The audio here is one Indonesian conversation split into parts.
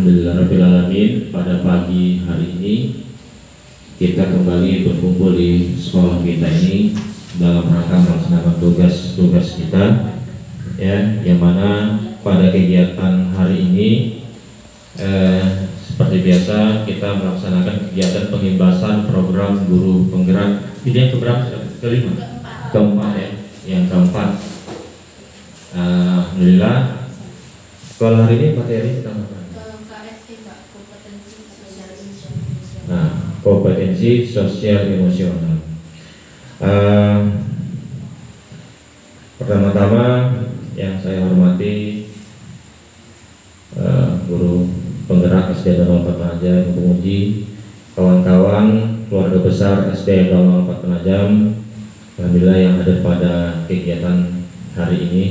Alhamdulillahirrahmanirrahim. Pada pagi hari ini kita kembali berkumpul di sekolah kita ini dalam rangka melaksanakan tugas-tugas kita, ya, yang mana pada kegiatan hari ini seperti biasa kita melaksanakan kegiatan pengimbasan program guru penggerak. Ini yang keberapa? Keempat ya, yang keempat. Alhamdulillah. Kalau hari ini materi kita apa? Nah, kompetensi sosial emosional. Pertama-tama yang saya hormati guru penggerak SD 04 Penajam, penguji, kawan-kawan keluarga besar SD 04 Penajam, alhamdulillah yang hadir pada kegiatan hari ini.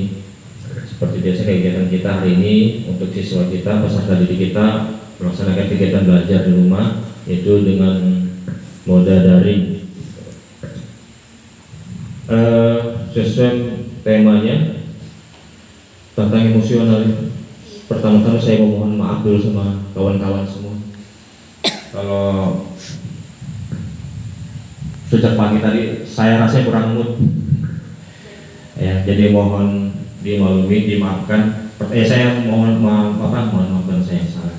Seperti biasa kegiatan kita hari ini untuk siswa kita, peserta didik kita melaksanakan kegiatan belajar di rumah, yaitu dengan moda daring. Sesuai temanya tentang emosional. Pertama-tama saya mohon maaf dulu sama kawan-kawan semua. Kalau sejak pagi tadi saya rasa kurang mood, ya, jadi mohon dimaklumi, dimaafkan. Saya mohon maafkan saya yang salah.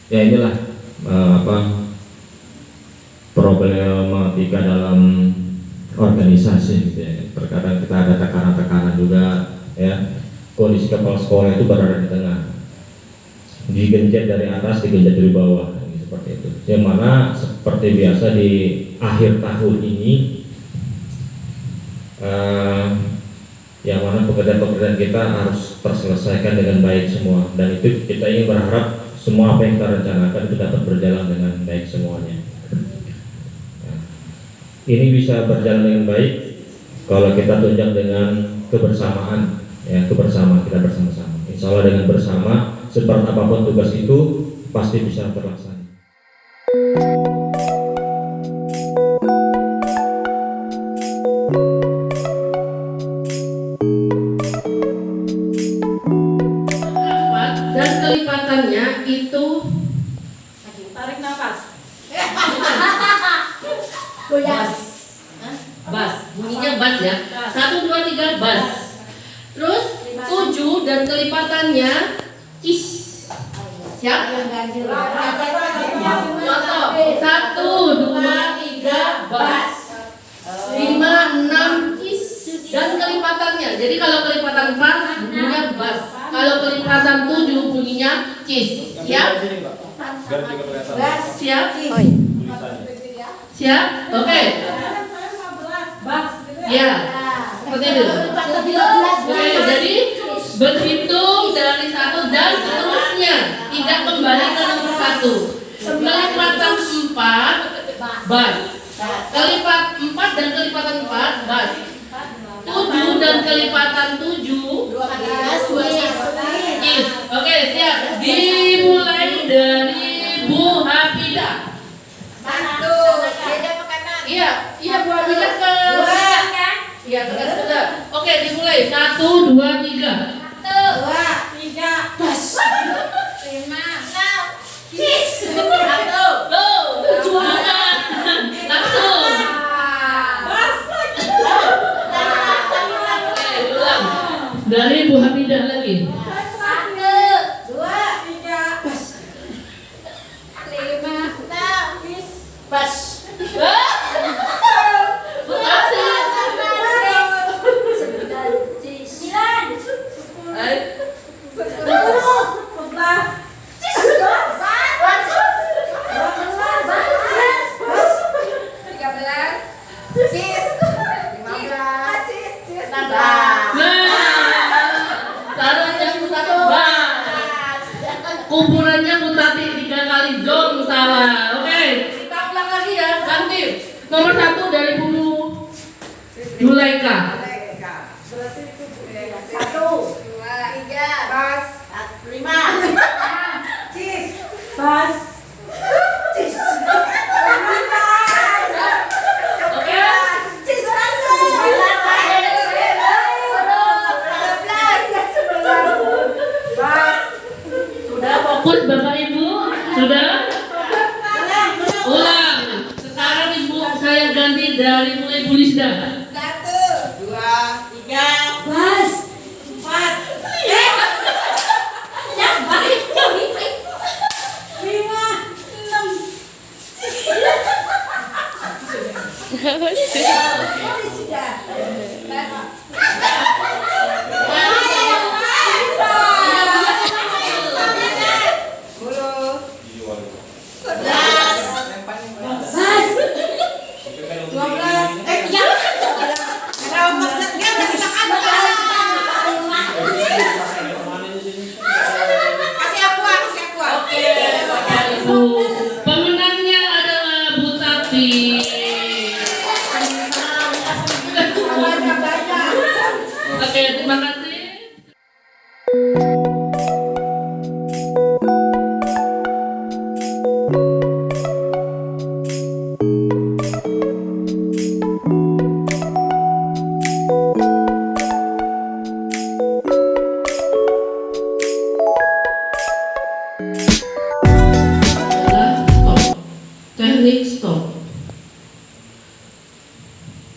Ya inilah problematika dalam organisasi gitu ya. Terkadang kita ada tekanan-tekanan juga ya. Kondisi kepala sekolah itu berada di tengah, digenjot dari atas, digenjot dari bawah, seperti itu. Yang mana seperti biasa di akhir tahun ini, yang mana pekerjaan-pekerjaan kita harus terselesaikan dengan baik semua, dan itu kita ingin berharap semua apa yang kita rencanakan itu dapat berjalan dengan baik semuanya. Ini bisa berjalan dengan baik kalau kita tunjang dengan kebersamaan, ya, kebersamaan kita bersama-sama. Insya Allah dengan bersama, seperti apapun tugas itu pasti bisa terlaksana. Dan kelipatannya itu tarik nafas. bas, bas, bunyinya bas ya. 1, 2, 3 bas. Terus 7 dan kelipatannya cis. Siap? Contoh 1, 2, 3 bas. 5, 6 cis dan kelipatannya. Jadi kalau kelipatan 4 bunyinya bas. Kalau kelipatan 7 bunyinya cis. Siap? Siap? Siap? Oke. Ya. Seperti itu. Oke, jadi berhitung dari 1 dan seterusnya. Tidak kembali ke nomor 1. Kelipatan 4 bas. Kelipat 4 dan kelipatan 4 bas. 7 dan kelipatan 7 cis. Oke, siap. Dimulai dari Bu Hafidah. Iya, iya Bu Hafidah ke. Iya, ke sudah. Oke, dimulai. 1, 2, 3. 2, 3 bas. 5, 6 cis. 1 Loh, jangan. Langsung. bas. Oke, ulang. Dari Bu Hafidah lagi. 1, 2, 3 bas. 5, 6 cis. Bas. Kumpulannya Mutati 3 kali jong salah. Oke, kita ulang lagi ya. Ganti. Nomor 1 dari Bu Zulaika. 1, 2, 3 bas. 5 cis. Bas. Cis. Oke. Cis. Sudah fokus Bapak Ibu? Sudah? Ulang. Sekarang Ibu saya ganti dari mulai Bu Lisda. 1, 2, 3 bas. 4 yang baik 5, 6. Pemenangnya adalah Bu Tati. Oke, terima kasih. Teknik stop.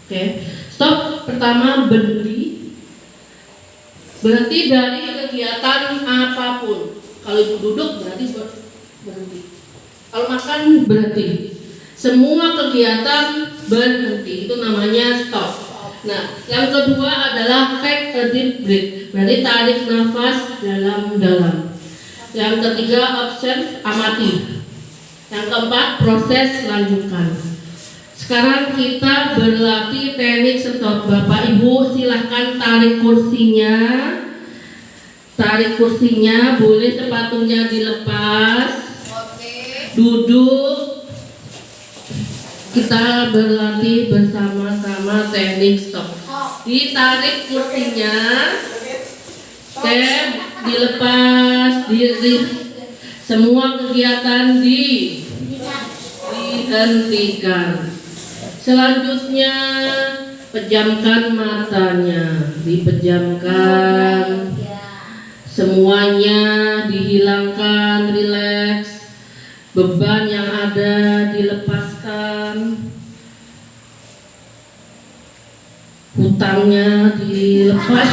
Oke, stop. Pertama berhenti. Berhenti dari kegiatan apapun. Kalau ibu duduk berarti berhenti. Kalau makan berhenti. semua kegiatan berhenti, itu namanya stop. Nah, yang kedua adalah take a deep breath, berarti tarik nafas dalam-dalam. Yang ketiga observe, amati. Yang keempat proses, lanjutkan. Sekarang kita berlatih teknik stop. Bapak Ibu silahkan tarik kursinya. Tarik kursinya, boleh sepatunya dilepas. Duduk. Kita berlatih bersama-sama teknik stop. Ditarik kursinya, dilepas, semua kegiatan dihentikan. Selanjutnya pejamkan matanya, dipejamkan, semuanya dihilangkan, rileks. Beban yang ada dilepaskan, hutangnya dilepas,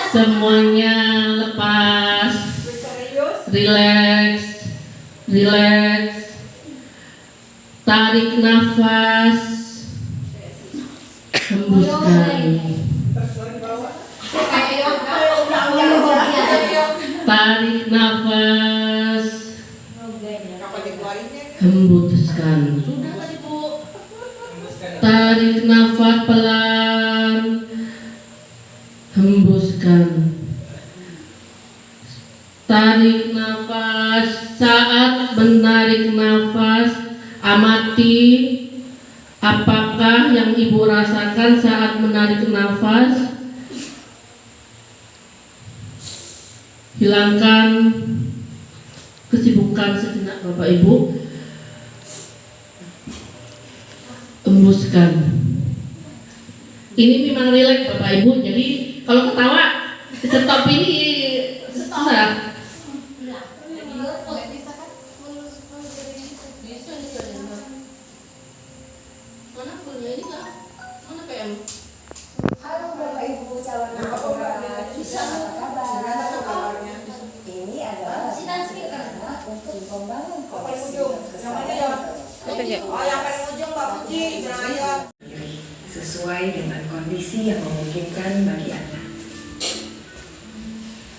semuanya lepas, rileks, rileks. Tarik nafas, hembuskan. Tarik nafas, hembuskan. Tarik nafas pelan, hembuskan. Tarik nafas. Saat menarik nafas, amati apakah yang ibu rasakan saat menarik nafas. Hilangkan kesibukan sejenak Bapak Ibu, hembuskan. Ini memang rileks Bapak Ibu, jadi kalau ketawa stop ini susah. Mana punya ini kak? Mana PM? Halo Bapak Ibu calon anggota, apa kabar? Ini adalah anak untuk pembangun koleksi sesuai dengan kondisi yang memungkinkan bagi Anda.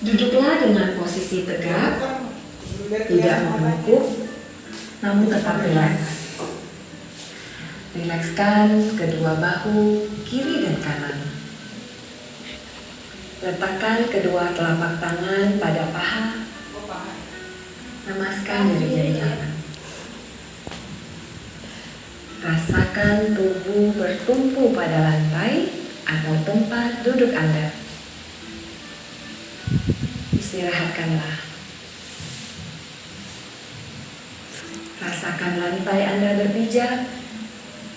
Duduklah dengan posisi tegak, tidak membungkuk, namun tetap rileks. Rilekskan kedua bahu kiri dan kanan. Letakkan kedua telapak tangan pada paha. Namaskan jari-jari tangan. Rasakan tubuh bertumpu pada lantai atau tempat duduk Anda. Istirahatkanlah. Rasakan lantai Anda berpijak.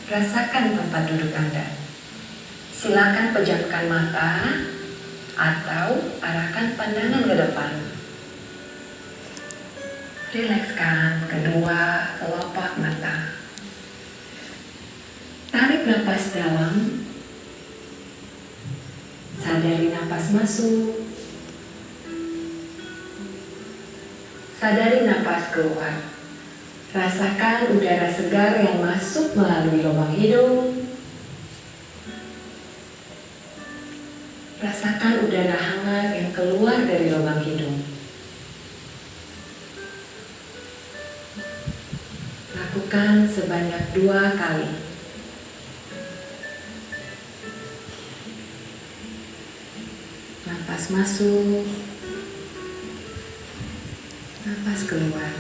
Rasakan tempat duduk Anda. Silakan pejamkan mata atau arahkan pandangan ke depan. Rilekskan kedua kelopak mata. Tarik napas dalam. Sadari napas masuk. Sadari napas keluar. Rasakan udara segar yang masuk melalui lubang hidung. Rasakan udara hangat yang keluar dari lubang hidung. Lakukan sebanyak 2 kali. Napas masuk, napas keluar.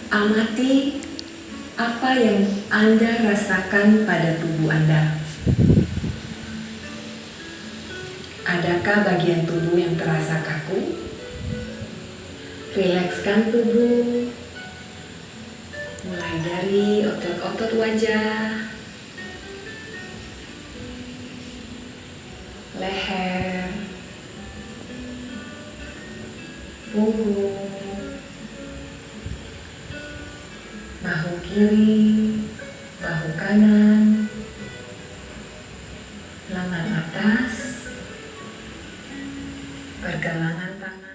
Amati apa yang Anda rasakan pada tubuh Anda. Adakah bagian tubuh yang terasa kaku? Rilekskan tubuh, mulai dari otot-otot wajah, leher, punggung, bahu kiri, bahu kanan, lengan atas, pergelangan tangan.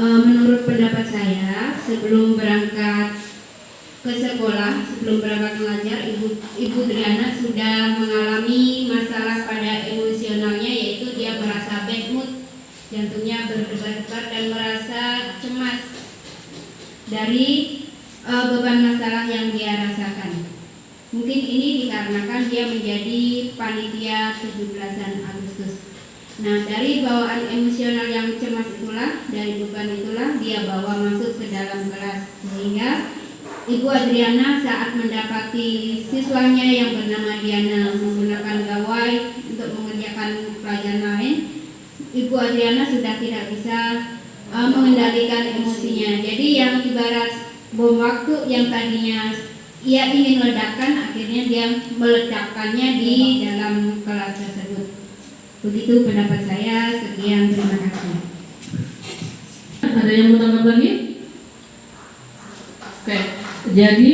Menurut pendapat saya, sebelum berangkat ke sekolah, sebelum berangkat belajar, Ibu Triana sudah mengalami masalah pada emosionalnya, yaitu dia merasa bad mood, jantungnya berdebar-debar dan merasa cemas dari beban masalah yang dia rasakan. Mungkin ini dikarenakan dia menjadi panitia 17-an Agustus. Nah, dari bawaan emosional yang cemas itulah, dari beban itulah dia bawa masuk ke dalam kelas, sehingga Ibu Adriana saat mendapati siswanya yang bernama Diana menggunakan gawai untuk mengerjakan pelajaran lain, Ibu Adriana sudah tidak bisa mengendalikan emosinya. Jadi yang ibarat bom waktu yang tadinya ia ingin ledakan, akhirnya dia meledakkannya di dalam kelas tersebut. Begitu pendapat saya. Sekian, terima kasih. Ada yang mau tambah lagi? Oke, jadi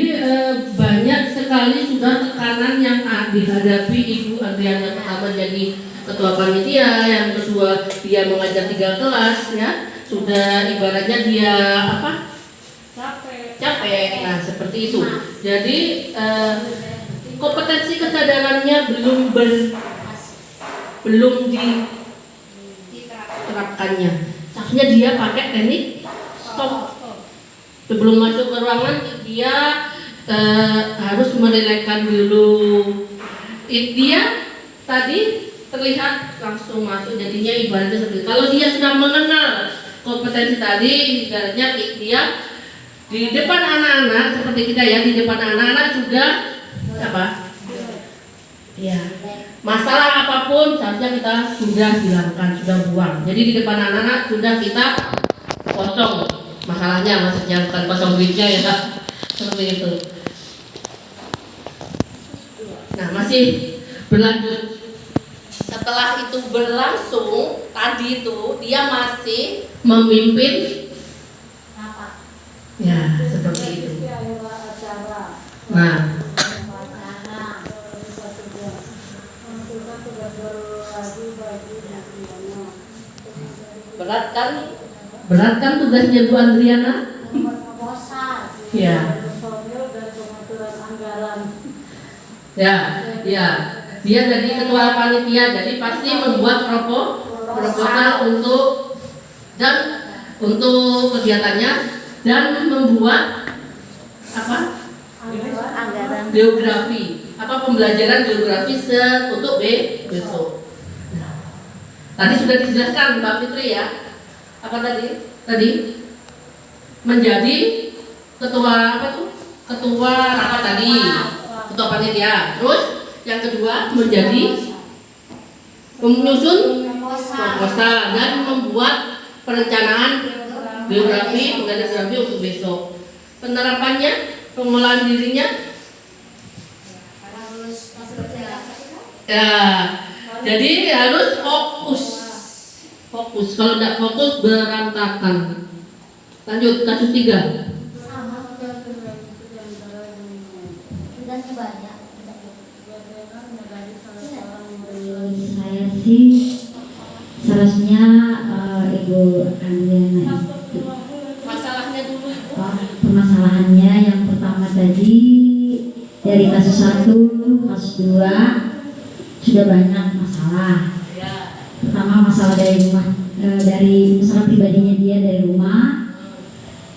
banyak sekali sudah tekanan yang dihadapi Ibu Adriana. Pertama jadi ketua panitia, yang kedua dia mengajar 3 kelas, ya sudah ibaratnya dia apa? Capek. Nah seperti itu. Jadi kompetensi kesadarannya belum diterapkannya. Seharusnya dia pakai teknik stop. Sebelum masuk ke ruangan dia harus merelakskan dulu. Dia tadi terlihat langsung masuk, jadinya ibaratnya seperti itu. Kalau dia sudah mengenal kompetensi tadi, ibaratnya dia di depan anak-anak seperti kita ya, di depan anak-anak sudah apa? Ya, masalah apapun seharusnya kita sudah hilangkan, sudah buang. Jadi di depan anak-anak sudah kita kosong masalahnya, maksudnya bukan kosong duitnya ya, seperti itu. Nah masih berlanjut. Setelah itu berlangsung, tadi itu dia masih memimpin. Ya seperti itu. Nah. Berat kan tugasnya Bu Andriana? Ya. Ya. Dia jadi ketua panitia, jadi pasti membuat proposal untuk kegiatannya dan membuat apa? Geografi. Pembelajaran geografi untuk besok. Tadi sudah dijelaskan Mbak Fitri ya. Apa tadi? Menjadi ketua Ketua panitia. Terus yang kedua menjadi menyusun proposal dan membuat perencanaan geografi, pengajar geografi untuk besok. Penerapannya, pengelolaan dirinya. Ya. Jadi harus fokus. Kalau tidak fokus berantakan. Lanjut kasus 3. Saya sih seharusnya Ibu Andriana. Masalahnya dulu. Permasalahannya yang pertama tadi dari kasus 1, kasus 2 sudah banyak masalah. Pertama masalah dari rumah, dari masalah pribadinya dia dari rumah.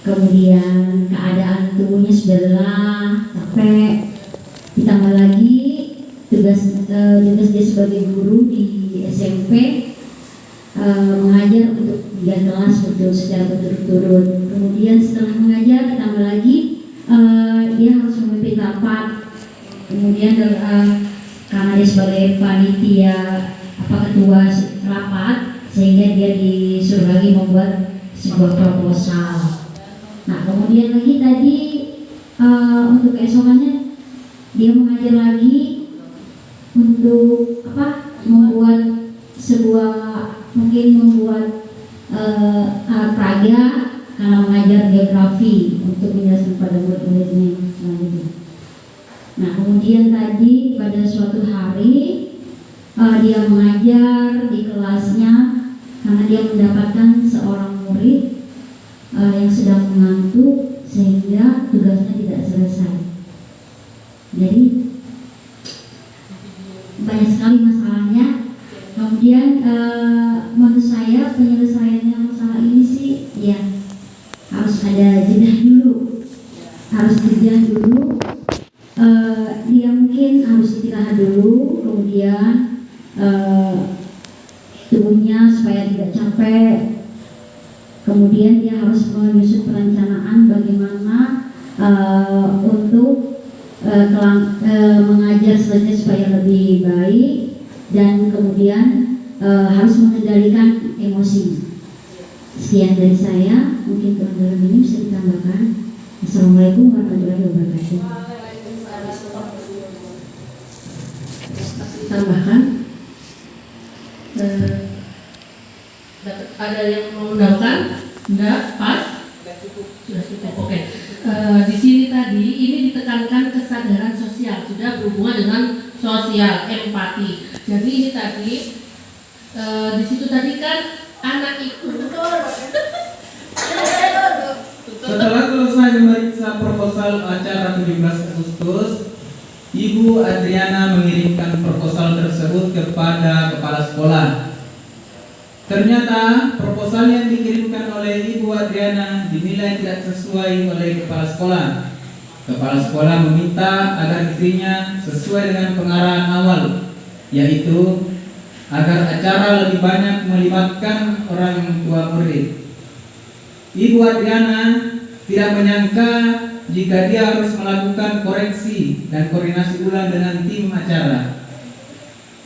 kemudian keadaan tubuhnya sudah lelah, capek, ditambah lagi tugas dia sebagai guru di SMP, mengajar untuk 3 kelas secara berturut-turut. Kemudian setelah mengajar ditambah lagi dia harus memimpin rapat. Kemudian karena dia sebagai panitia ketua rapat, sehingga dia disuruh lagi membuat sebuah proposal. Nah, kemudian lagi tadi untuk keesokannya dia mengajar lagi untuk membuat alat peraga karena mengajar geografi untuk menjelaskan pada murid-muridnya selanjutnya. Nah, kemudian tadi pada suatu hari dia mengajar di kelasnya karena dia mendapatkan seorang murid yang sedang mengantuk sehingga tugasnya tidak selesai. Jadi banyak sekali masalahnya. Kemudian menurut saya penyelesaiannya masalah ini sih ya harus ada jeda dulu, dia mungkin harus istirahat dulu, kemudian tubuhnya supaya tidak capek. Kemudian dia harus menyusun perencanaan bagaimana untuk mengajar selanjutnya supaya lebih baik, dan kemudian harus mengendalikan emosi. Sekian dari saya, mungkin teman-teman ini bisa ditambahkan. Assalamualaikum warahmatullahi wabarakatuh. Tambahkan, ada yang mau menambahkan? Enggak, pas? Sudah cukup. Oke. Di sini tadi ini ditekankan kesadaran sosial, sudah berhubungan dengan sosial, empati. Jadi ini tadi di situ tadi kan anak itu. Setelah selesai memeriksa proposal acara 17 Agustus, Ibu Adriana mengirimkan proposal tersebut kepada kepala sekolah. Ternyata proposal yang dikirimkan oleh Ibu Adriana dinilai tidak sesuai oleh kepala sekolah. Kepala sekolah meminta agar istrinya sesuai dengan pengarahan awal, yaitu agar acara lebih banyak melibatkan orang tua murid. Ibu Adriana tidak menyangka jika dia harus melakukan koreksi dan koordinasi ulang dengan tim acara.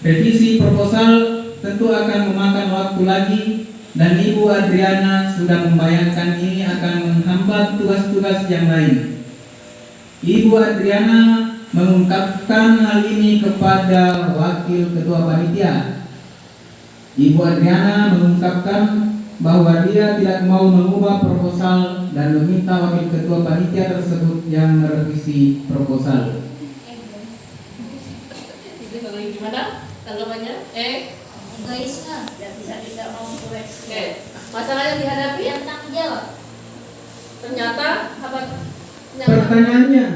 Revisi proposal tentu akan memakan waktu lagi, dan Ibu Adriana sudah membayangkan ini akan menghambat tugas-tugas yang lain. Ibu Adriana mengungkapkan hal ini kepada Wakil Ketua Panitia. Ibu Adriana mengungkapkan bahwa dia tidak mau mengubah proposal dan meminta Wakil Ketua Panitia tersebut yang merevisi proposal. Gimana tanggapannya? Egoisme, tidak mau koreksi. Oke. Masalah yang dihadapi? Yang tanggung jawab. Ternyata apa? Pertanyaannya,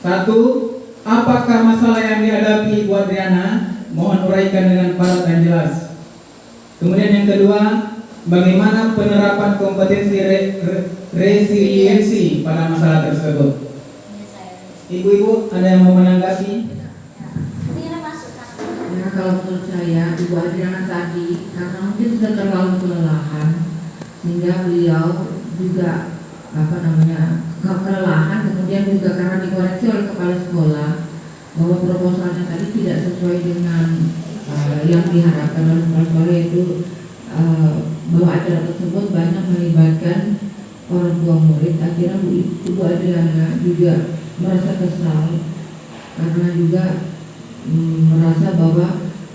1. Apakah masalah yang dihadapi Ibu Adriana? Mohon uraikan dengan padat dan jelas. Kemudian yang kedua, bagaimana penerapan kompetensi resiliensi pada masalah tersebut? Ibu-ibu ada yang mau menanggapi? Ya, kalau menurut saya Ibu Adriana tadi karena mungkin sudah terlalu kelelahan sehingga beliau juga kelelahan, kemudian juga karena dikoreksi oleh kepala sekolah bahwa proposalnya tadi tidak sesuai dengan yang diharapkan oleh kepala sekolah, yaitu bahwa acara tersebut banyak melibatkan orang tua murid. Akhirnya Ibu Adriana juga merasa kesal karena juga merasa bahwa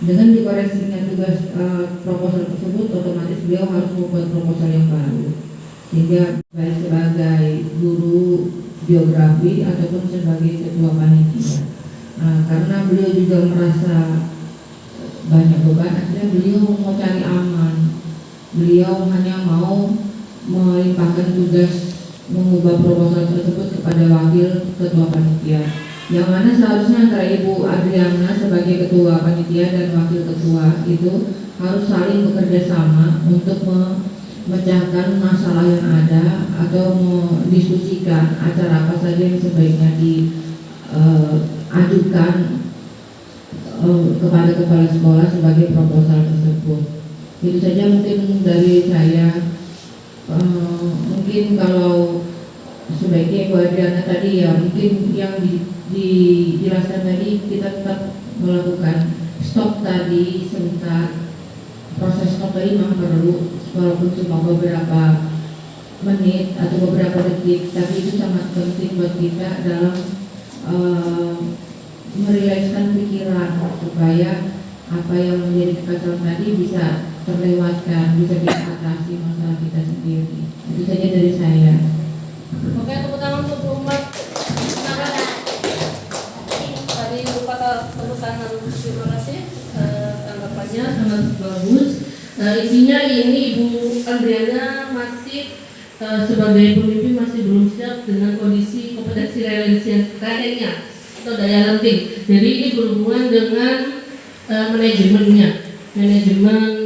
dengan dikoreksinya tugas proposal tersebut, otomatis beliau harus membuat proposal yang baru, sehingga baik sebagai guru geografi ataupun sebagai ketua panitia. Karena beliau juga merasa banyak beban, akhirnya beliau mau cari aman. Beliau hanya mau melimpahkan tugas mengubah proposal tersebut kepada wakil ketua panitia, yang mana seharusnya antara Ibu Adriana sebagai ketua panitia dan wakil ketua itu harus saling bekerja sama untuk memecahkan masalah yang ada atau mendiskusikan acara apa saja yang sebaiknya diajukan kepada kepala sekolah sebagai proposal tersebut. Itu saja mungkin dari saya. Mungkin kalau sebaiknya Ibu Adriana tadi ya mungkin yang dijelaskan tadi kita tetap melakukan stop tadi sebentar. Proses stop tadi memang perlu walaupun cuma beberapa menit atau beberapa detik, tapi itu sangat penting buat kita dalam merilekskan pikiran supaya apa yang menjadi kekacauan tadi bisa terlewatkan, bisa kita atasi masalah kita sendiri. Itu saja dari saya. Oke, tepuk tangan untuk Bu Umat. Tadi berupa tepuk tangan. Terima kasih. Tanggapannya sangat bagus. Intinya ini Ibu Adriana masih sebagai pemimpin masih belum siap dengan kondisi kompetensi lainnya atau daya lenting. Jadi ini berhubungan dengan manajemennya, manajemen